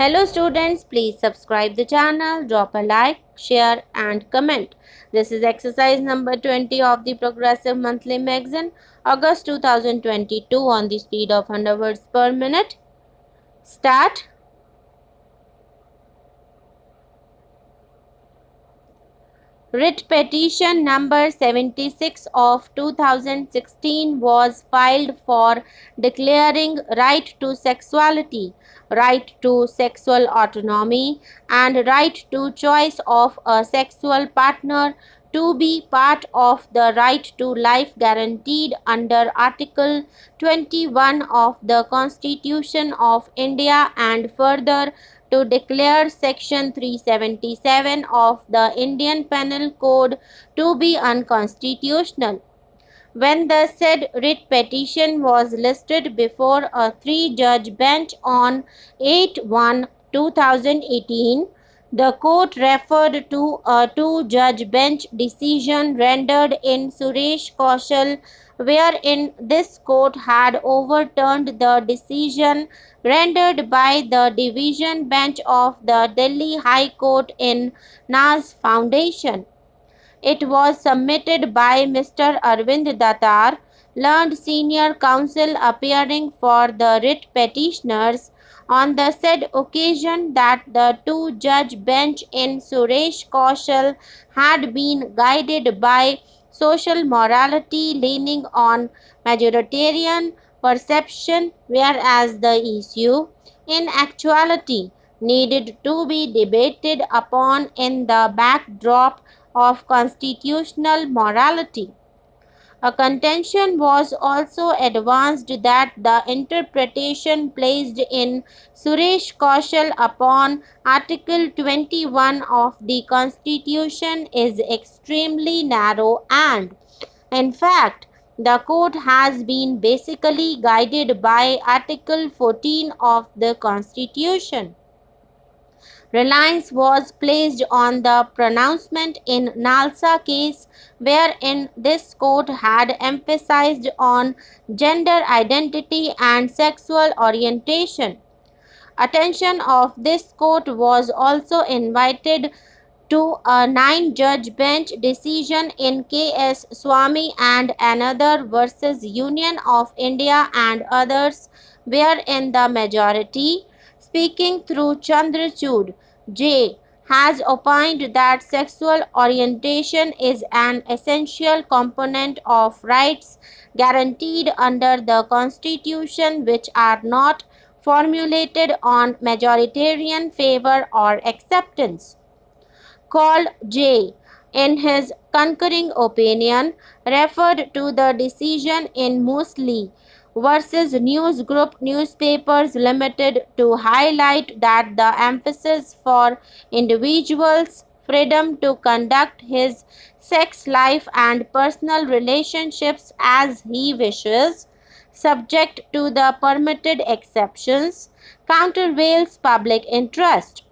Hello students, please subscribe the channel, drop a like, share and comment. This is exercise number 20 of the Progressive Monthly Magazine, August 2022 on the speed of 100 words per minute. Start. Writ petition number 76 of 2016 was filed for declaring right to sexuality, right to sexual autonomy, and right to choice of a sexual partner to be part of the right to life guaranteed under Article 21 of the Constitution of India, and further to declare Section 377 of the Indian Penal Code to be unconstitutional. When the said writ petition was listed before a three-judge bench on 8/1/2018, the court referred to a two-judge bench decision rendered in Suresh Kaushal, wherein this court had overturned the decision rendered by the division bench of the Delhi High Court in Naz Foundation. It was submitted by Mr. Arvind Datar, learned senior counsel appearing for the writ petitioners, on the said occasion that the two-judge bench in Suresh Kaushal had been guided by social morality leaning on majoritarian perception, whereas the issue, in actuality, needed to be debated upon in the backdrop of constitutional morality. A contention was also advanced that the interpretation placed in Suresh Kaushal upon Article 21 of the Constitution is extremely narrow and, in fact, the court has been basically guided by Article 14 of the Constitution. Reliance was placed on the pronouncement in Nalsa case, wherein this court had emphasized on gender identity and sexual orientation. Attention of this court was also invited to a nine-judge bench decision in K.S. Swamy and another versus Union of India and others, wherein the majority, speaking through Chandrachud J., has opined that sexual orientation is an essential component of rights guaranteed under the Constitution which are not formulated on majoritarian favor or acceptance. Called J, in his concurring opinion, referred to the decision in Mosley versus News Group Newspapers Limited to highlight that the emphasis for individuals' freedom to conduct his sex life and personal relationships as he wishes, subject to the permitted exceptions, countervails public interest.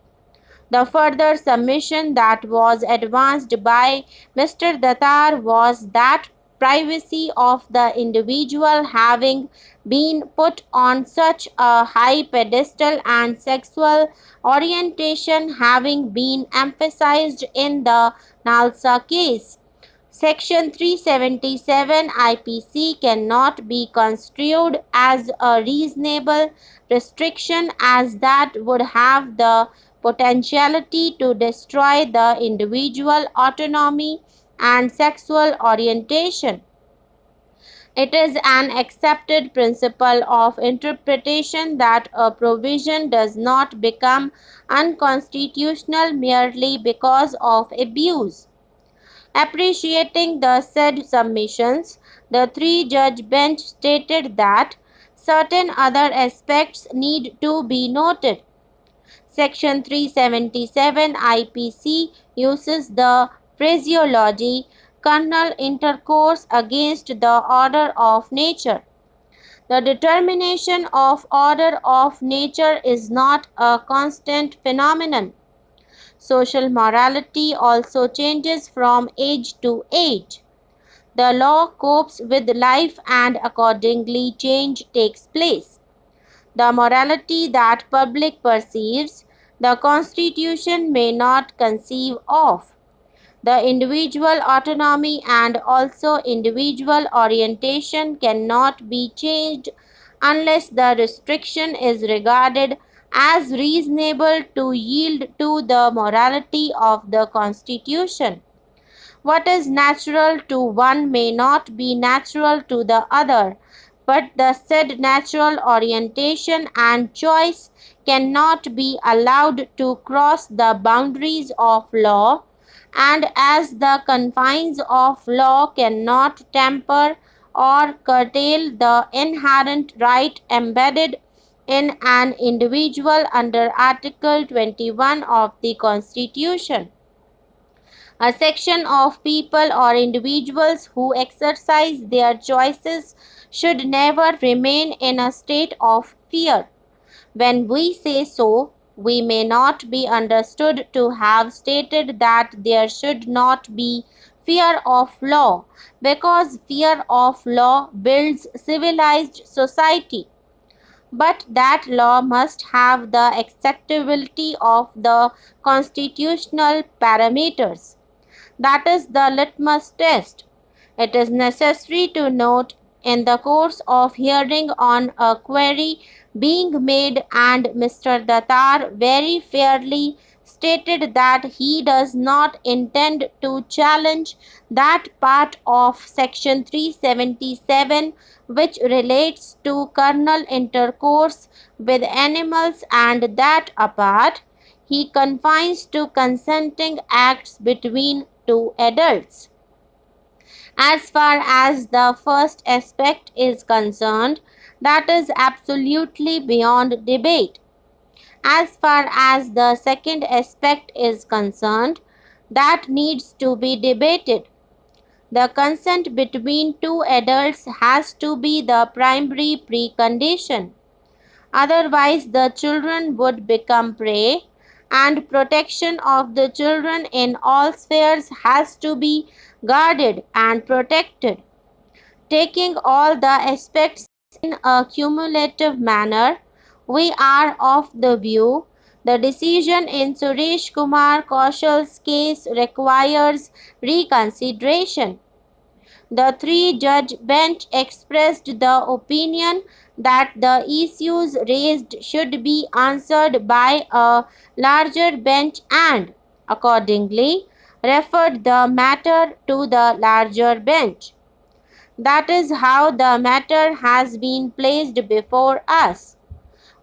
The further submission that was advanced by Mr. Datar was that privacy of the individual having been put on such a high pedestal and sexual orientation having been emphasized in the Nalsa case, Section 377 IPC cannot be construed as a reasonable restriction as that would have the potentiality to destroy the individual autonomy and sexual orientation. It is an accepted principle of interpretation that a provision does not become unconstitutional merely because of abuse. Appreciating the said submissions, the three-judge bench stated that certain other aspects need to be noted. Section 377 IPC uses the phraseology carnal intercourse against the order of nature. The determination of order of nature is not a constant phenomenon. Social morality also changes from age to age. The law copes with life and accordingly change takes place. the morality that public perceives, the Constitution may not conceive of. The individual autonomy and also individual orientation cannot be changed unless the restriction is regarded as reasonable to yield to the morality of the Constitution. What is natural to one may not be natural to the other, but the said natural orientation and choice cannot be allowed to cross the boundaries of law, and as the confines of law cannot temper or curtail the inherent right embedded in an individual under Article 21 of the Constitution. A section of people or individuals who exercise their choices should never remain in a state of fear. When we say so, we may not be understood to have stated that there should not be fear of law, because fear of law builds civilized society, but that law must have the acceptability of the constitutional parameters. That is the litmus test. It is necessary to note in the course of hearing on a query being made, and Mr. Datar very fairly stated that he does not intend to challenge that part of section 377 which relates to carnal intercourse with animals, and that apart he confines to consenting acts between two adults. As far as the first aspect is concerned, that is absolutely beyond debate. As far as the second aspect is concerned, that needs to be debated. The consent between two adults has to be the primary precondition. Otherwise, the children would become prey, and protection of the children in all spheres has to be guarded and protected. Taking all the aspects in a cumulative manner, we are of the view the decision in Suresh Kumar Kaushal's case requires reconsideration. The three-judge bench expressed the opinion that the issues raised should be answered by a larger bench and, accordingly, referred the matter to the larger bench. That is how the matter has been placed before us.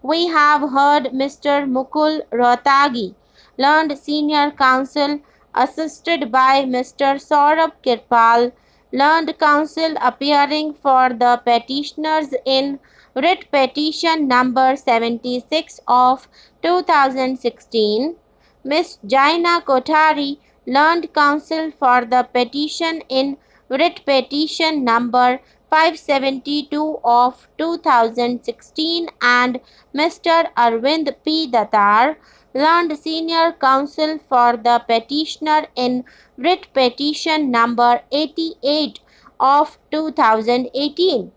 We have heard Mr. Mukul Rohtagi, learned senior counsel, assisted by Mr. Saurabh Kirpal, learned counsel appearing for the petitioners in writ petition number 76 of 2016, Miss Jaina Kothari, learned counsel for the petition in writ petition number 572 of 2016, and Mr. Arvind P. Datar, learned senior counsel for the petitioner in writ petition number 88 of 2018.